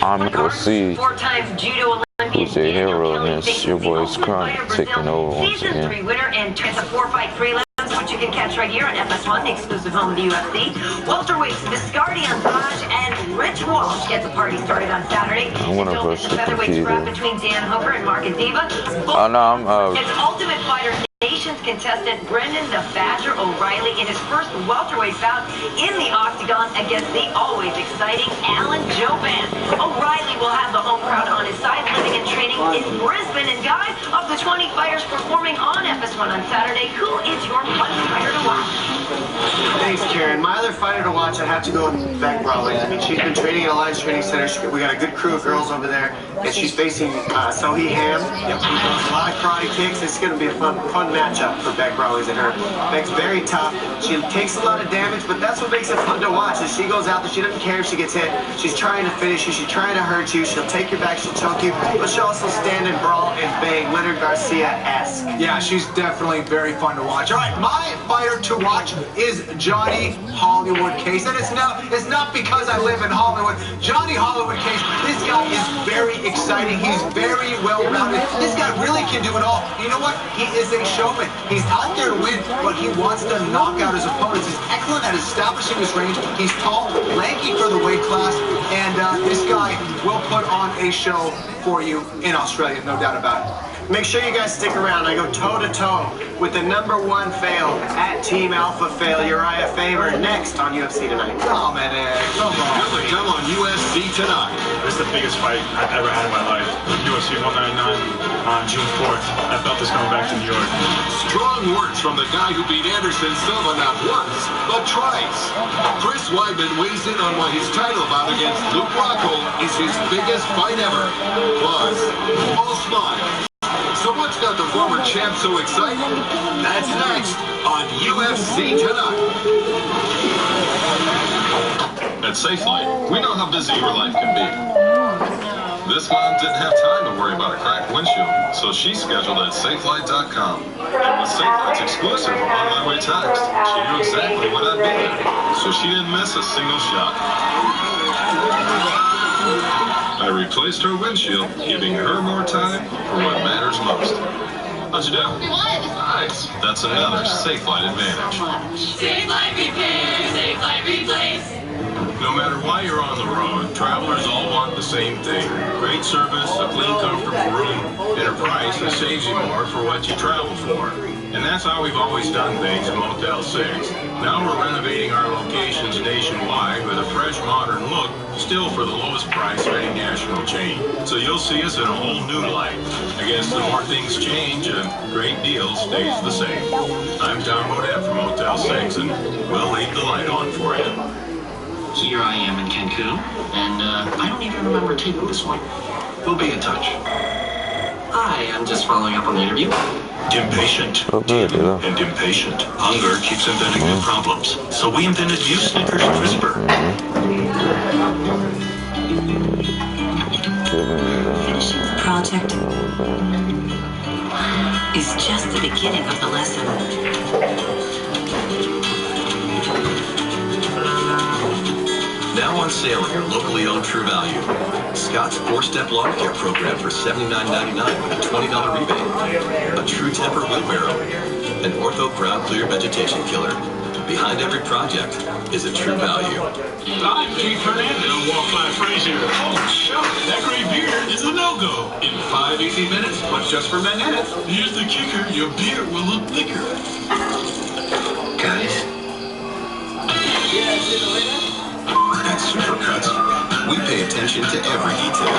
I'm gonna see who's a hero in this. Your boy's Chronic taking over once again. Season 3 winner and it's a 4-fight prelims, which you can catch right here on FS1, the exclusive home of the UFC. Welterweights Viscardi Andrade and Rich Walsh get the party started on Saturday. I'm gonna push the featherweight scrap between Dan Hooker and Mark Diva. Oh no, I'm It's Ultimate Fighter Nations contestant Brendan the Badger O'Reilly in his first welterweight bout in the octagon against the always exciting Alan Joban. O'Reilly will have the home crowd on his side, living and training in Brisbane. And guys, of the 20 fighters performing on FS1 on Saturday, who is your fun fighter to watch? Thanks, Karen. My other fighter to watch, I have to go with Beck Brawley. I mean, she's been training at Alliance Training Center. We got a good crew of girls over there, and she's facing Sohi Ham. Yep. She throws a lot of karate kicks. It's going to be a fun matchup for Beck Brawley and her. Beck's very tough. She takes a lot of damage, but that's what makes it fun to watch. As she goes out there, she doesn't care if she gets hit. She's trying to finish you. She's trying to hurt you. She'll take your back. She'll choke you, but she'll also stand and brawl and bang, Leonard Garcia-esque. Yeah, she's definitely very fun to watch. All right, my fighter to watch is Johnny Hollywood Case, and it's not because I live in Hollywood. Johnny Hollywood Case, this guy is very exciting. He's very well-rounded. This guy really can do it all. You know what? He is a showman. He's out there to win, but he wants to knock out his opponents. He's excellent at establishing his range. He's tall, lanky for the weight class, and this guy will put on a show for you in Australia, no doubt about it. Make sure you guys stick around. I go toe-to-toe with the #1 fail at Team Alpha Fail, Uriah Faber, next on UFC Tonight. Oh, man, come on. Good to come on UFC Tonight. This is the biggest fight I've ever had in my life. UFC 199 on June 4th. That belt is coming back to New York. Strong words from the guy who beat Anderson Silva not once, but twice. Chris Weidman weighs in on why his title bout against Luke Rockhold is his biggest fight ever. Plus, all smiles. So what's got the former champ so excited? That's next on UFC Tonight. At Safelite, we know how busy your life can be. This mom didn't have time to worry about a cracked windshield, so she scheduled at Safelite.com. And with Safelite's exclusive on-my-way text, she knew exactly when I'd be there, so she didn't miss a single shot. I replaced her windshield, giving her more time for what matters most. How'd you do? What? Nice. That's another Safelite advantage. Safelite Repair, Safelite Replace. No matter why you're on the road, travelers all want the same thing. Great service, a clean, comfortable room, and a price that saves you more for what you travel for. And that's how we've always done things at Motel 6. Now we're renovating our locations nationwide with a fresh, modern look, still for the lowest price of any national chain. So you'll see us in a whole new light. I guess the more things change, a great deal stays the same. I'm Tom Bodette from Motel 6, and we'll leave the light on for you. Here I am in Cancun, and I don't even remember taking this one. We'll be in touch. Hi, I'm just following up on the interview. Impatient. And impatient. Hunger keeps inventing new problems. So we invented View Snickers Crisper. This project is just the beginning of the lesson. Now on sale at your locally owned True Value. Scott's 4-step lawn care program for $79.99 with a $20 rebate. A True Temper wheelbarrow. An Ortho Ground Clear Vegetation Killer. Behind every project is a True Value. I'm Keith Fernandez. Walk by Frazier. Oh, shoot. That gray beard is a no-go. In 5 easy minutes, but just for Manette. Here's the kicker. Your beard will look thicker. Guys? At Supercuts, we pay attention to every detail.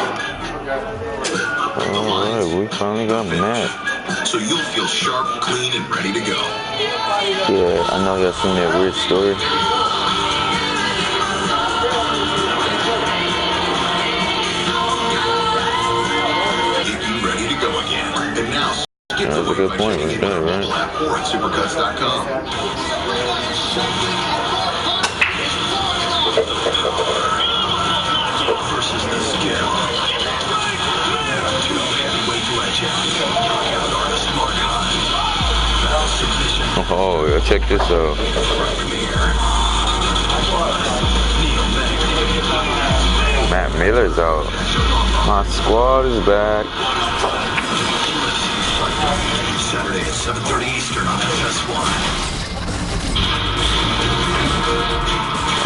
alright, we finally got Matt. So you'll feel sharp, clean, and ready to go. Yeah, I know y'all seen that weird story. Get you ready to go again. And now, skip That's a good point right there, right? Or at supercuts.com. Versus the skill. Two heavyweight legends. Knockout artist Mark Hine. Submission. Oh, yeah, check this out. Matt Miller's out. My squad is back. Saturday at 7:30 Eastern on FS1.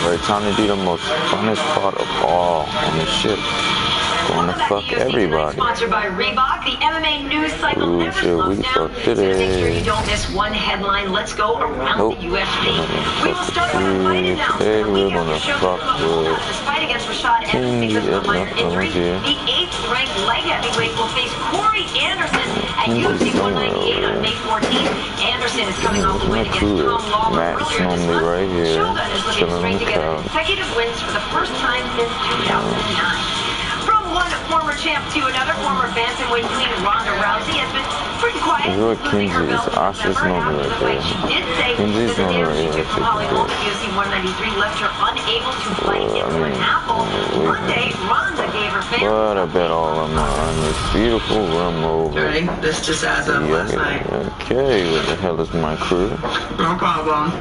Alright, time to do the most funnest part of all on the ship. Gonna fuck everybody. Sponsored by Reebok, the MMA news cycle never slows down. So make sure you don't miss one headline. Let's go around the UFC. We will start with a fight announcement. We're gonna fuck with this fight against Rashad Evans because of a minor injury. The 8th-ranked light heavyweight will face Corey Anderson at UFC 198 on May 14th. Anderson is coming off the win against Tom Lawler earlier this month. right here, Shogun is looking to string together consecutive wins for the first time since 2009. One former champ to another, former bantamweight queen Ronda Rousey has been pretty quiet since losing her belt in December. After the fight, she did say that the damage she took from Holly Holm at UFC 193 left her unable to bite into an apple. Monday, Ronda gave her fans. But I bet all of mine is beautiful rum over. Okay, this just as of last night. Okay, where the hell is my crew? No problem.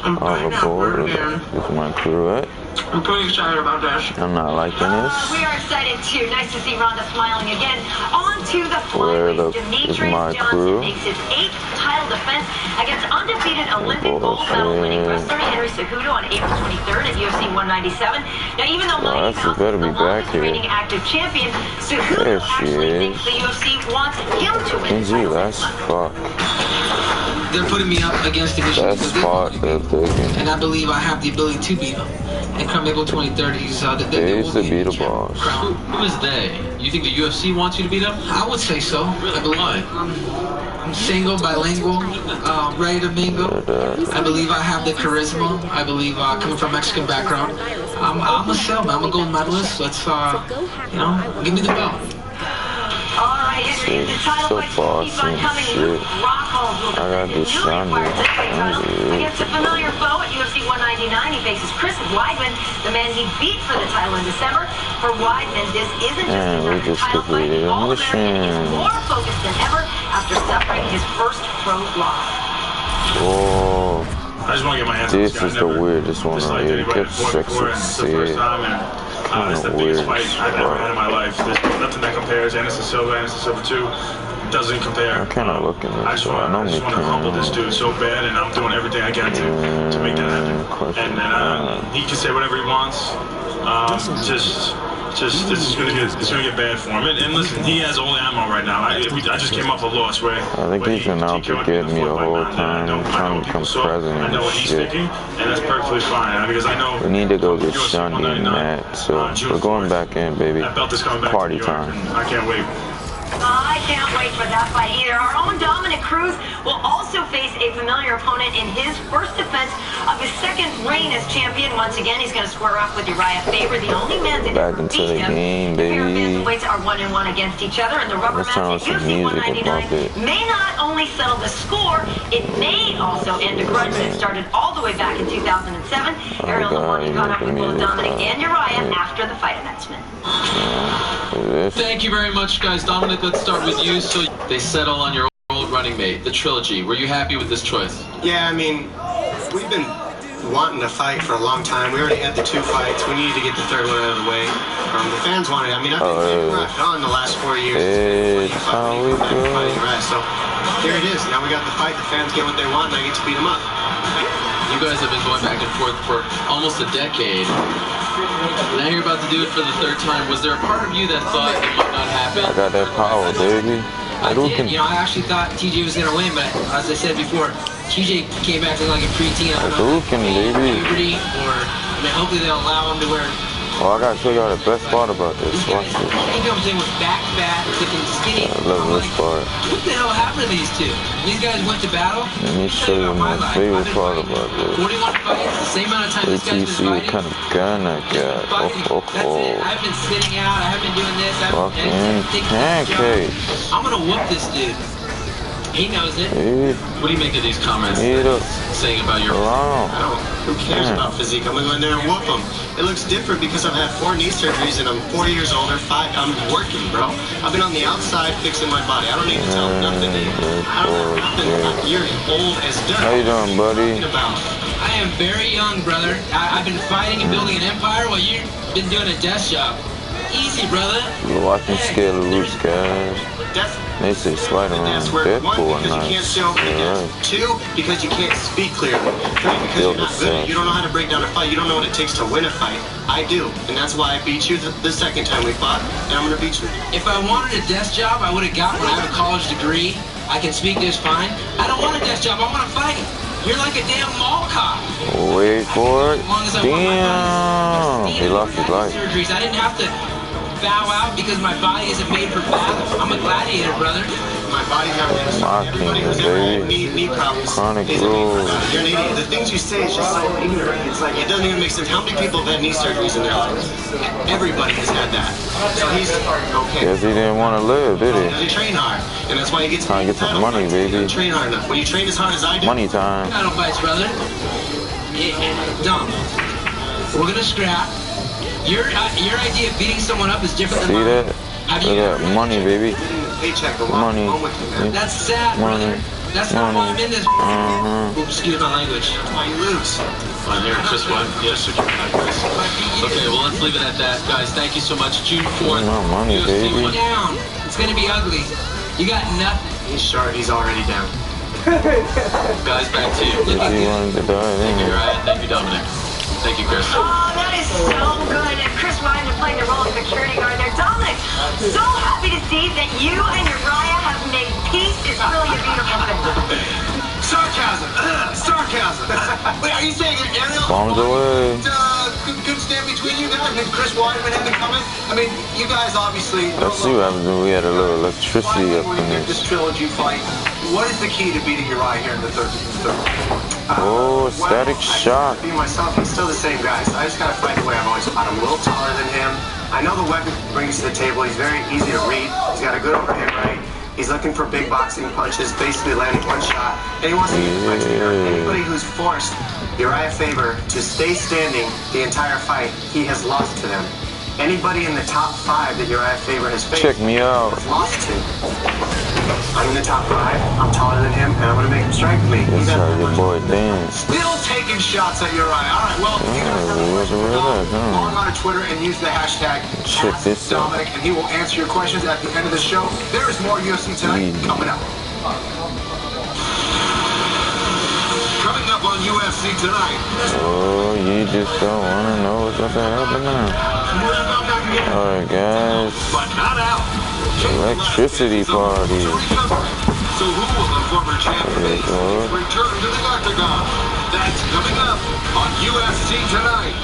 I'm All aboard. Is my crew at? I'm pretty excited about this. I'm not liking this. We are excited too. Nice to see Ronda smiling again. On to the flyweight. Demetrius Johnson makes his 8th title defense against undefeated Olympic gold medal-winning wrestler Henry Cejudo on April 23rd at UFC 197. Now, even though Manny Pacquiao is the longest reigning active champion, Cejudo actually thinks the UFC wants him to win the title this month. They're putting me up against divisions. And I believe I have the ability to beat them. And come April 23rd, they used to beat the boss. Who is they? You think the UFC wants you to beat them? I would say so. I believe. I'm single, bilingual, ready to mingle. I believe I have the charisma. I believe coming from Mexican background. I'm a salesman. I'm a gold medalist. Let's, give me the belt. All right, Henry, the title fight will keep on coming. Luke Rockhold will defend his newly acquired title against a familiar foe at UFC 199. He faces Chris Weidman, the man he beat for the title in December. For Weidman, this isn't just a title fight. The All-American is more focused than ever after suffering his first pro loss. Oh, I just want to get my hands on this is the weirdest one right here. Get sexy, see. It's the biggest fight I've ever had in my life. There's nothing that compares. Anderson Silva 2 doesn't compare. I cannot look at I just want to humble this dude so bad, and I'm doing everything I can to make that happen. And he can say whatever he wants. This is gonna get bad for him. And listen, he has all the ammo right now. I just came off a loss where I think he's been out to get me the whole time, trying to become president. I know what he's thinking, and that's perfectly fine because I know we need to go get Shundi and Matt, so we're going back in, baby. Party time. I can't wait. I can't wait for that fight either. Our own Dominic Cruz will also face a familiar opponent in his first defense of his second reign as champion. Once again, he's going to square off with Uriah Faber, the only man to back into the game, baby. Bantamweights are 1-1 against each other, and the rubber match at UFC 199 may not only settle the score, it may also end a grudge that started all the way back in 2007. Ariel Lamonti caught up with both Dominic and Uriah after the fight announcement. Thank you very much, guys. Dominic, let's start with you. So they settle on your old running mate, the trilogy. Were you happy with this choice? Yeah, I mean, we've been wanting to fight for a long time. We already had the 2 fights. We needed to get the 3rd one out of the way. The fans wanted it. I mean, I've been roughed on the last 4 years. It's how we go. So here it is. Now we got the fight. The fans get what they want, and I get to beat them up. You guys have been going back and forth for almost a decade. Now you're about to do it for the 3rd time. Was there a part of you that thought it might not happen? I got that power, baby. I did. I actually thought TJ was going to win, but as I said before, TJ came back looking like a preteen. I don't know, puberty, or hopefully they'll allow him to wear. Oh, I gotta show y'all the best part about this. Watch this. He comes in with back fat, looking skinny. I love this part. What the hell happened to these two? These guys went to battle. Let me show you my favorite part about this. 41 fights, the same amount of time this guy's been fighting. What kind of gun I got. I've been sitting out, I haven't been doing this. Fucking pancakes. I'm gonna whoop this dude. He knows it. What do you make of these comments saying about your... Who cares about physique? I'm gonna go in there and whoop him. It looks different because I've had 4 knee surgeries and I'm 40 years older. 5, I'm working, bro. I've been on the outside fixing my body. I don't need to tell nothing to you. You're old as dirt. How you doing, buddy? I am very young, brother. I've been fighting and building an empire while you've been doing a desk job. Easy, brother. You're watching Scale Loose, guys. They say Spider-Man, Deadpool, one, because you can't nice. sell Yeah. Two, because you can't speak clearly. Three, because you're not good. You don't know how to break down a fight. You don't know what it takes to win a fight. I do, and that's why I beat you the second time we fought, and I'm gonna beat you. If I wanted a desk job, I would have got one. I have a college degree. I can speak just fine. I don't want a desk job. I want to fight. You're like a damn mall cop. Wait for it. As long as I Damn. He lost his life. Surgeries. I didn't have to bow out because my body isn't made for battle. I'm a gladiator, brother. My body's not made for battle. Everybody who's ever had knee problems Chronic isn't made for rules. battle. You're an idiot. The things you say is just so ignorant. It's like, it doesn't even make sense. How many people have had knee surgeries in their lives? Everybody has had that. So he's okay. Guess he didn't want to live, did he? He train hard, and that's why he gets Trying to get some money, baby. Train hard enough. When you train as hard as I do. Money time. Battle fights, brother. Dumb. We're gonna scrap. Your idea of beating someone up is different than See mine. that? Look at that. Money, baby. Paycheck, Money. That's sad, brother. That's not why I'm in this. Oops, excuse my language. Why you lose? I'm here, Chris White. Yes, sir. Okay, well, let's leave it at that. Guys, thank you so much. June 4th. No money, baby. Down. It's gonna be ugly. You got nothing. He's short. He's already down. Guys, back to you. If he wanted to die, Thank you, then Ryan. Thank you, Dominic. Thank you, Chris. Oh, that is so good. And Chris Weidman playing the role of security guard there. Dominic, so happy to see that you and Uriah have made peace. It's really a beautiful thing. Sarcasm. Sarcasm. Wait, are you saying Ariel? bombs away. Good stand between you guys and Chris Weidman had to come in? I mean, you guys obviously... Let's see what happens when we had a little electricity up in This this. trilogy fight. What is the key to beating Uriah here in the third? Oh, static shock. Be myself. He's still the same guy. So I just gotta fight the way I've always fought. I'm a little taller than him. I know the weapon he brings to the table. He's very easy to read. He's got a good overhand right. He's looking for big boxing punches, basically landing one shot. And he wants to get the fight. Anybody who's forced Uriah Faber to stay standing the entire fight, he has lost to them. Anybody in the top 5 that Uriah Faber has faced, Check me out. has lost to. I'm in the top 5. I'm taller than him, and I'm gonna make him strike me. That's how your boy dance. Still taking shots at Uriah. All right, well, you guys log on to Twitter and use the hashtag Check this out. Dominic, and he will answer your questions at the end of the show. There is more UFC Tonight coming up. Coming up on UFC Tonight. Oh, you just don't want to know what's about to happen now. Alright, guys. But not out. Electricity party. So who will the former champion return to the octagon? That's coming up on UFC Tonight.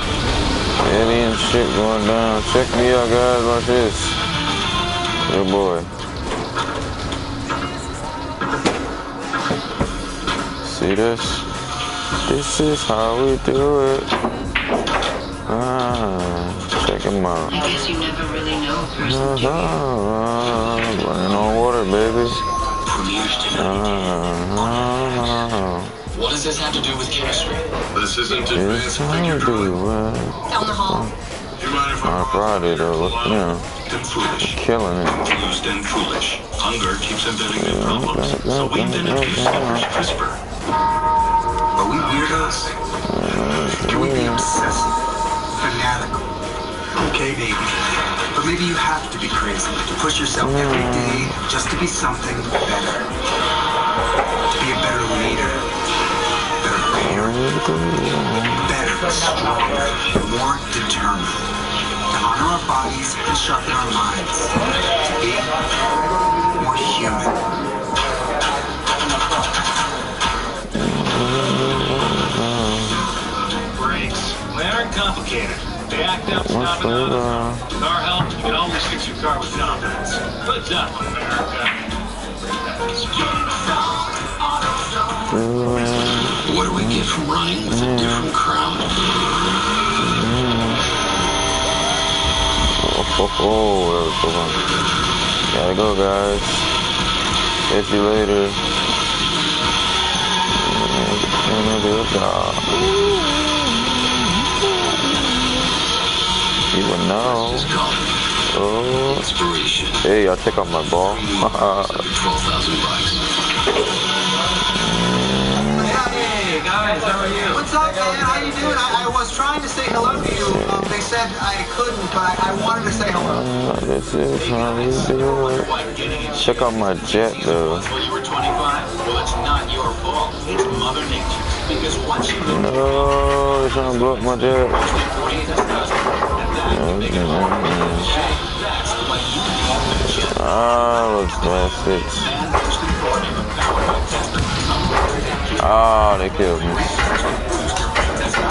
Alien shit going down. Check me out, guys. Watch this. Good boy. See this? This is how we do it. Check him out. I guess you never really know a person, do you? Running on water, baby. What does this have to do with chemistry? This isn't It's advanced how figure we do drawing. it. Down the hall. Do you mind if Not Friday, though. You know, and foolish. killing it. Confused and foolish. Hunger keeps inventing new problems. So we invented discovered CRISPR. Are we weirdos? Can we be obsessive? Fanatical? Okay, maybe. But maybe you have to be crazy to push yourself every day just to be something better. To be a better leader. Better parent. Better, stronger, more determined. To honor our bodies and sharpen our minds. To be more human. Brakes, they aren't complicated. They act up, stop it on. With our help, you can always fix your car with confidence. Good job, America. What do we get from running with a different crowd? Oh, that was so fun. Gotta go, guys. Catch you later. You would know. Oh. Hey, I'll take off my ball. 12,000 bucks. Hey, guys, how are you? What's up, man? How you doing? I was trying to say hello to you. They said I couldn't, but I wanted to say hello. This is how we do it. Check out my jet, though. Well, you were 25. Well, it's not your fault. It's Mother Nature. Because once you move, No, they're trying to blow up my jet. Ah, those bastards. Ah, they killed me.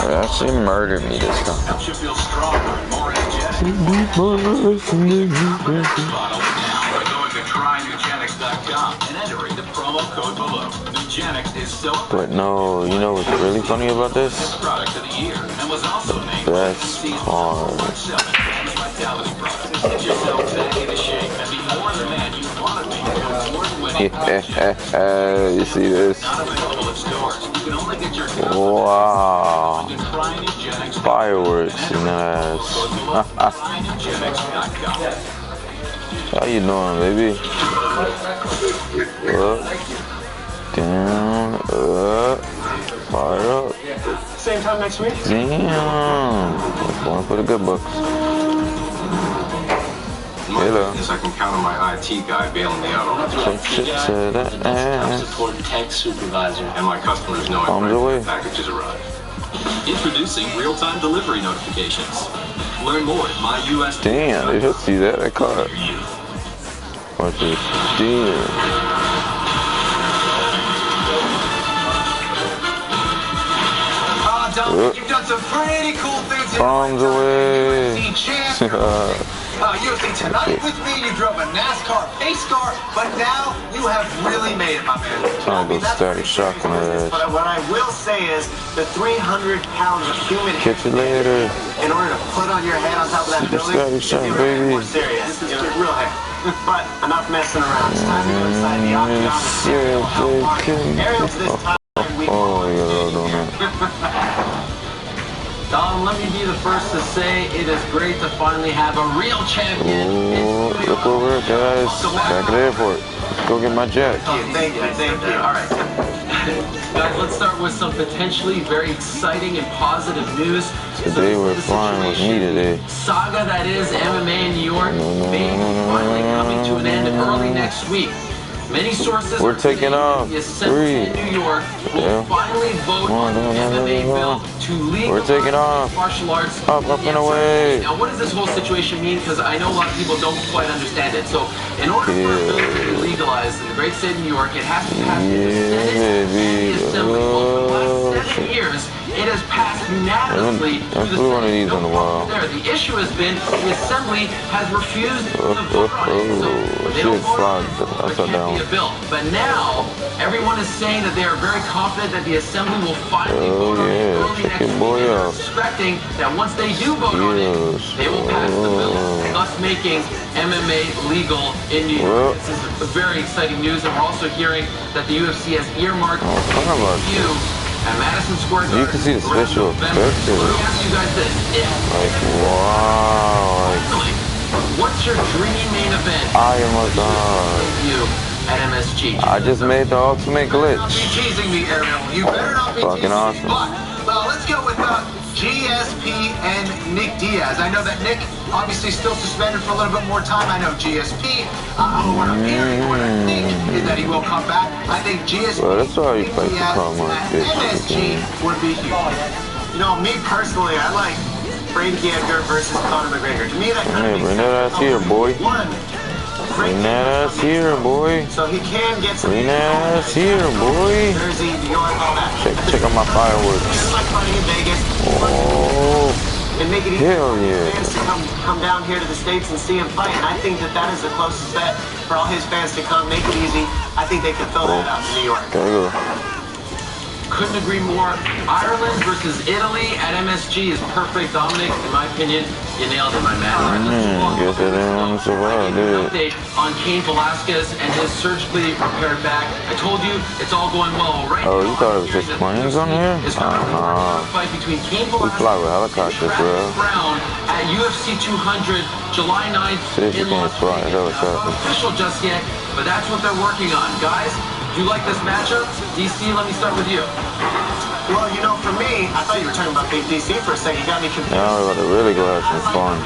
They actually murdered me this time. helps you feel stronger and more energetic. By going to tryNugenics.com and entering the promo code below. Nugenics is so But no, you know what's really funny about this? product of the year and was also named Best part. vitality product. Get yourself back into shape and be more the man you want to be. You see this? Not available at stores. You can only get your Wow. tryNugenics.com. Fireworks in that ass. tryNugenics.com. How you doing, baby? Up, down, up, fire up. Same time next week? Damn. Going for the good bucks. Hello. I can count on my IT guy bailing me out all the time. Some shit to that ass. Support tech supervisor. And my customers know Bombs away. packages arrive. Introducing real-time delivery notifications. Learn more at MyUS. Damn, they just see that. I caught it. Watch this. Damn. Dominic, you've done some pretty cool things in Bombs away. UFC champ, UFC Tonight with me, you drove a NASCAR pace car, but now you have really made it, my man. Trying to go static shock on her ass. But what I will say is the 300 pounds of human Catch you later. in order to put on your head on top of that Super building, static shock, you're baby. more serious. You're real heavy. But enough messing around. It's time to go inside the octagon and see Ariel help Mark. Ariel's this time. Oh, you love doing that. Dom, let me be the first to say it is great to finally have a real champion. Oh, look over it, guys. Back at the airport. Let's go get my jet. Thank you. All right. Guys, let's start with some potentially very exciting and positive news. Today we're flying with me today. Saga that is MMA in New York may be finally coming to an end early next week. Many sources We're taking off. the Assembly in New York will finally vote on the MMA bill to legalize We're taking off. martial arts. Up and away. Now, what does this whole situation mean? Because I know a lot of people don't quite understand it. So, in order for a bill to be legalized in the great state of New York, it has to pass the Senate and the Assembly. Well, for the last 7 years, it has passed unanimously I through the threw one of Senate. these on the wall. There, the issue has been the Assembly has refused to vote on it. So, they don't vote on it, there can't be a bill. But now, everyone is saying that they are very confident that the Assembly will finally vote on it early next week. They're expecting that once they do vote on it, they will pass the bill, thus making MMA legal in New York. This is very exciting news, and we're also hearing that the UFC has earmarked you at Madison Square Garden. You can see the special effects. Let me ask you guys this. Like, wow. Like, what's your dream main event? I am a god. You at MSG. I just made the ultimate glitch. Not be teasing me, Ariel. You better not be Fucking teasing me. awesome. But let's go with GSP and Nick Diaz. I know that Nick obviously still suspended for a little bit more time. I know GSP. What I'm hearing, what I think is that he will come back. I think GSP Well, that's why you Nick fight the Diaz problem at with MSG would be huge. You know, me personally, I like Frankie Edgar versus Conor McGregor. To me, that kind Hey, of bring that ass here, boy. One, Bring that ass here, boy. so he can get some Bring that ass here, boy. Jersey, New York, all that. Check out my fireworks. Just like fighting in Vegas. Oh, And make it easy hell for yeah. fans to come down here to the States and see him fight. And I think that is the closest bet for all his fans to come. Make it easy. I think they could fill that out in New York. There you go. Couldn't agree more. Ireland versus Italy at MSG is perfect. Dominic, in my opinion, you nailed it, my man. All right, let's move on. Guess I didn't want to survive, An did it? update on Cain Velasquez and his surgically repaired back. I told you it's all going well, right? Oh, you thought it was just planes on here? Fight between Cain We Velasquez fly with helicopters, bro. Brown at UFC 200, July 9th See if you in can Las fly a Vegas. It's helicopter. not official just yet, but that's what they're working on. Guys, do you like this matchup? DC, let me start with you. Well, you know, for me, I thought you were talking about Big DC for a second. You got me confused. Now we're about to really go have some fun.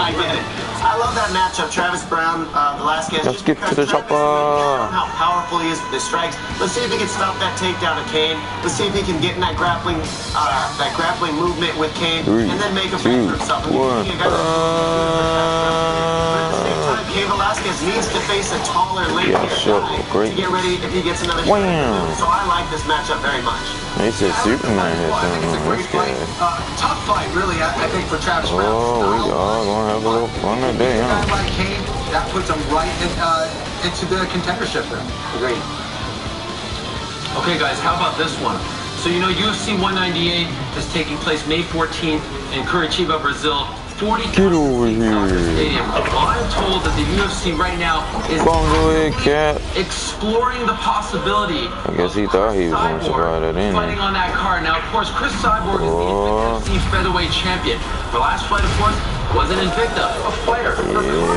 I get it. I love that matchup. Travis Brown, Velasquez. Let's get to the chopper. How powerful he is with his strikes. Let's see if he can stop that takedown of Kane. Let's see if he can get in that grappling movement with Kane, and then make a break for himself. Cain Velasquez needs to face a taller, later guy to get ready if he gets another shot. So I like this matchup very much. He said Superman hit him. Tough fight, really, I think, for Travis Brown. Oh, we are going to have a little fun today, huh? A guy like Kane, that puts him right into the contendership there. Agreed. Okay, guys, how about this one? So, you know, UFC 198 is taking place May 14th in Curitiba, Brazil. 40,000 stadium. Well, I'm told that the UFC right now is exploring the possibility. I guess he thought he was going to survive that in. Fighting on that card. Now, of course, Chris Cyborg is the UFC featherweight champion. The last fight, of course, was an Invicta, a fighter.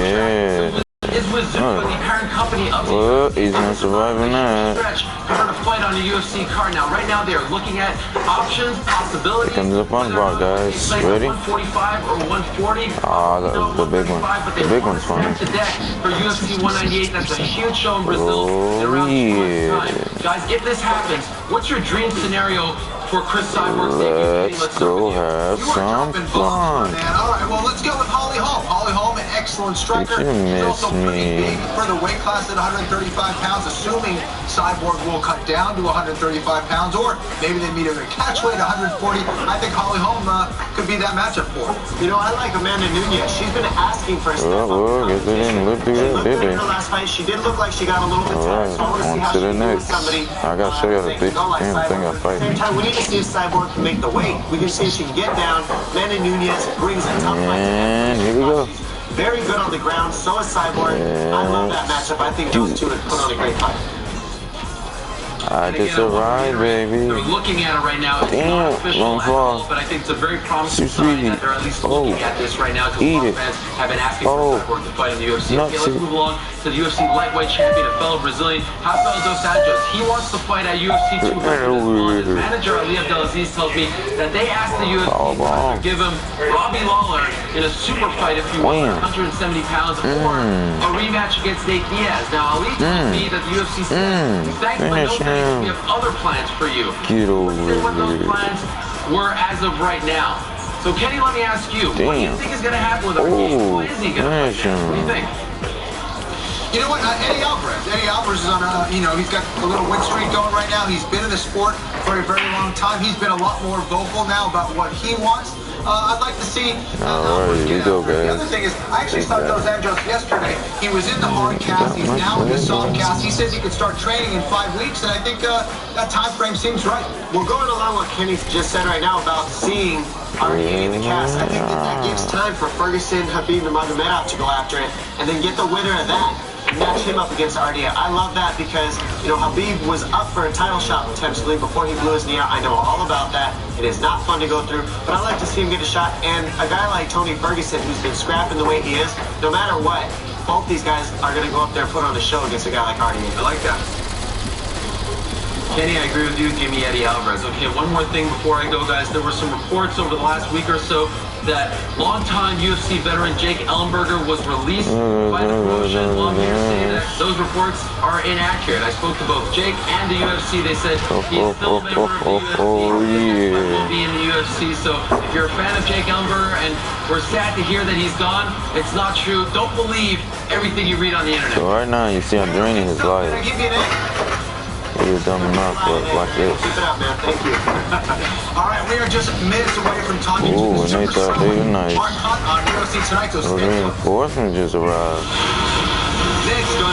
Yeah. Is with Zuko, the parent company of he's not surviving that. For a fight on the UFC card. Now, right now, they are looking at options, possibilities. Here comes the fun part, guys. Ready? 145 or 140. Ah, that was the big one. The big one's fun. For UFC 198, that's a huge show in Brazil. Oh, yeah. Guys, if this happens, what's your dream scenario for Chris Cyborg? Let's go have some fun. All right, well, let's go with Holly Holm. Holly Holm, an excellent striker. Did you miss me? For the weight class at 135 pounds, assuming Cyborg will cut down to 135 pounds, or maybe they meet him at catch weight 140. I think Holly Holm could be that matchup for him. You know, I like Amanda Nunes. She's been asking for a step up. Well, guess they didn't live through that, did they? Last fight, she did look like she got a little bit tired. So I want to see how she moves somebody. I gotta show you the big damn thing I fight. Same time, we need to see if Cyborg can make the weight. We can see if she can get down. Amanda Nunes brings a tough fight. And here we go. Very good on the ground. So is Cyborg. I love that matchup. I think those two would put on a great fight. I just survived, baby. They're looking at it right now. It's damn, not official at all, but I think it's a very promising sign that they're at least looking at this right now, because a lot of fans have been asking for Cyborg to fight in the UFC. Okay, let's move along to the UFC lightweight champion, a fellow Brazilian, Rafael dos Anjos. He wants to fight at UFC 200 as well. His manager, Ali Abdelaziz, tells me that they asked the UFC to give him Robbie Lawler in a super fight if he wants 170 pounds, or a rematch against Nate Diaz. Now, Ali told me that the UFC said, thanks, but no thanks. We have other plans for you. Get over here. What those plans were as of right now. So, Kenny, let me ask you, what do you think is going to happen with him? What is he going to fight? What do you think? You know what, Eddie Alvarez. Eddie Alvarez is on a, he's got a little win streak going right now. He's been in the sport for a very long time. He's been a lot more vocal now about what he wants. I'd like to see. Alright, here we go, guys. The other thing is, I actually saw Dos Anjos yesterday. He was in the hard cast. He's now in the soft cast. He says he could start training in 5 weeks, and I think that time frame seems right. We're going along what Kenny just said right now about seeing RDA in the cast. I think that gives time for Ferguson, Habib Nurmagomedov to go after it, and then get the winner of that. Match him up against RDA. I love that because, Habib was up for a title shot potentially before he blew his knee out. I know all about that. It is not fun to go through, but I like to see him get a shot. And a guy like Tony Ferguson, who's been scrapping the way he is, no matter what, both these guys are going to go up there and put on a show against a guy like RDA. I like that. Kenny, I agree with you. Give me Eddie Alvarez. Okay, one more thing before I go, guys. There were some reports over the last week or so that longtime UFC veteran Jake Ellenberger was released by the promotion. Well, I'm here to say that those reports are inaccurate. I spoke to both Jake and the UFC. They said he's still a member of the UFC. Will be in the UFC. So if you're a fan of Jake Ellenberger and we're sad to hear that he's gone, it's not true. Don't believe everything you read on the internet. So right now you see I'm draining his life. You're dumb enough to like this. Keep it up, man. Thank you. All right, we are just minutes away from talking to the super nice. on UFC tonight. So reinforcements just arrived.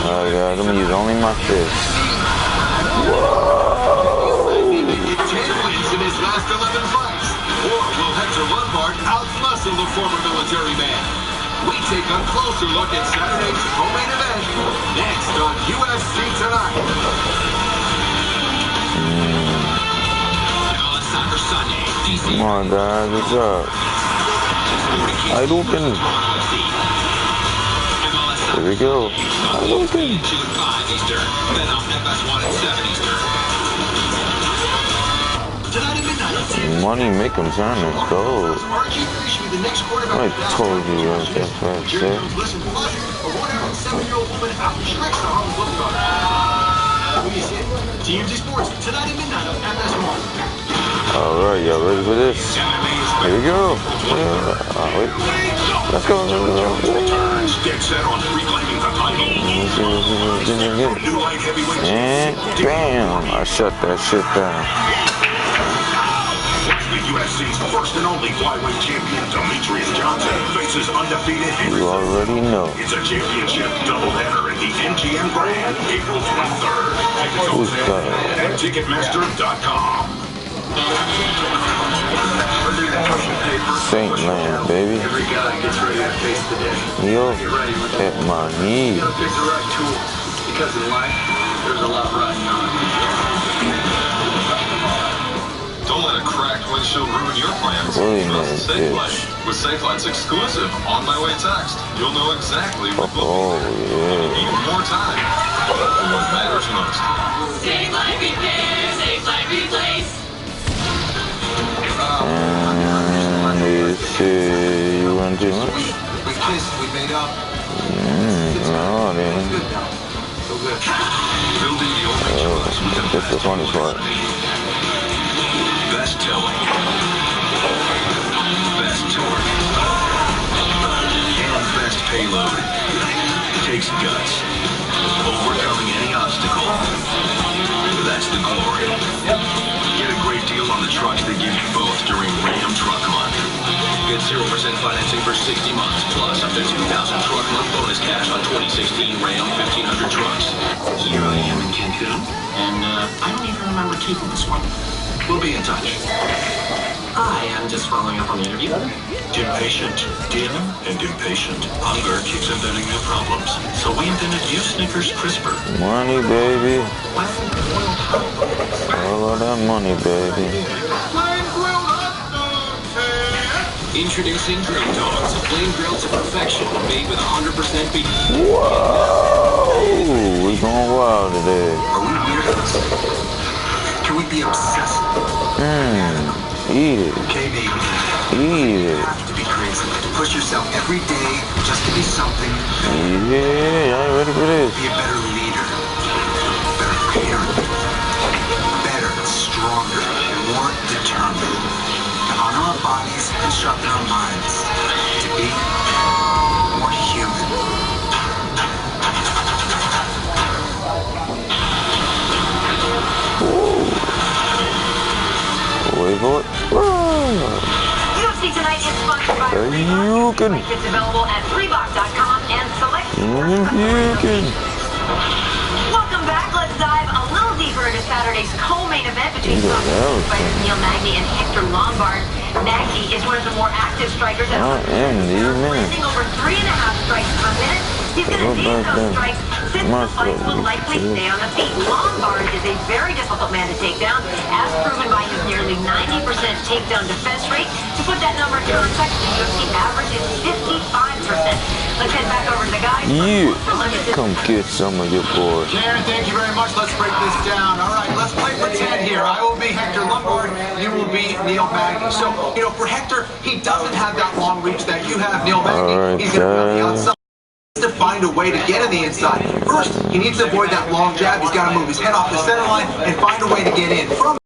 Alright, guys, I'm gonna use only my fists. Whoa! 10 wins in his last 11 fights. Or will Hector Lombard outmuscle the former military man? We take a closer look at Saturday's co-main event next on UFC Tonight. Come on, guys, what's up? I open. Here we go. I open. Money make them turn this gold. I told you right, that's what I said. Alright, y'all ready for this? Here we go. Wait. Let's go. Dead set on reclaiming the title. And bam! I shut that shit down. The UFC's first and only flyweight champion Demetrius Johnson faces undefeated Henry. You already know. It's a championship doubleheader at the MGM Grand, April 23rd. Tickets on sale at Ticketmaster.com. Saint Land, baby. Yo, at my knee. Because in life, there's a lot riding on. Don't let a cracked windshield ruin your plans. Trust SafeLight. With SafeLight's exclusive on-my-way text, you'll know exactly what will be. Even more time. What matters most. SafeLight repair, SafeLight replace. You run too much? We kissed, we made up. No, man. Building the ultimate trust with the That's the funny part. Best towing. Best torque. And best payload. Takes guts. Overcoming any obstacle. That's the glory. Get a great deal on the trucks they give you both during Ram Truck Month. Get 0% financing for 60 months, plus up to $2,000 truck month bonus cash on 2016 Ram 1500 trucks. Here I am in Cancun, and I don't even remember taking this one. We'll be in touch. I am just following up on the interview. Impatient, dim, and impatient. Hunger keeps inventing new problems, so we invented new Snickers CRISPR. Money, baby. All of that money, baby. Introducing Grill Dogs, flame grilled to perfection, made with 100% beef. Whoa! We going wild today. Are we weirdos? Can we be obsessed? Eat it. KB, Eat you it. have to be crazy. To push yourself every day just to be something. Yeah, I ain't ready for this. Be a better leader. Better parent. Better, stronger, more determined. To honor our bodies and sharpen our minds. To be more human. Wait for it. UFC Tonight is sponsored by You can. It's available at Reebok.com and select. You can. Welcome back. Let's dive a little deeper into Saturday's co-main event between fighters Neil Magny and Hector Lombard. Magny is one of the more active strikers at landing over 3.5 strikes per minute. He's going to need those strikes since the fight will likely stay on the feet. Lombard is a very difficult man to take down, as proven by his nearly 90% takedown defense rate. To put that number in context, the UFC average is 55%. Let's head back over to the guys. Yeah, come get some of your boy. Karen, thank you very much. Let's break this down. All right, let's play pretend here. I will be Hector Lombard. You will be Neil Magny. So, for Hector, he doesn't have that long reach that you have, Neil Magny. Right, he's going to be on the outside. To find a way to get on the inside. First, he needs to avoid that long jab. He's got to move his head off the center line and find a way to get in.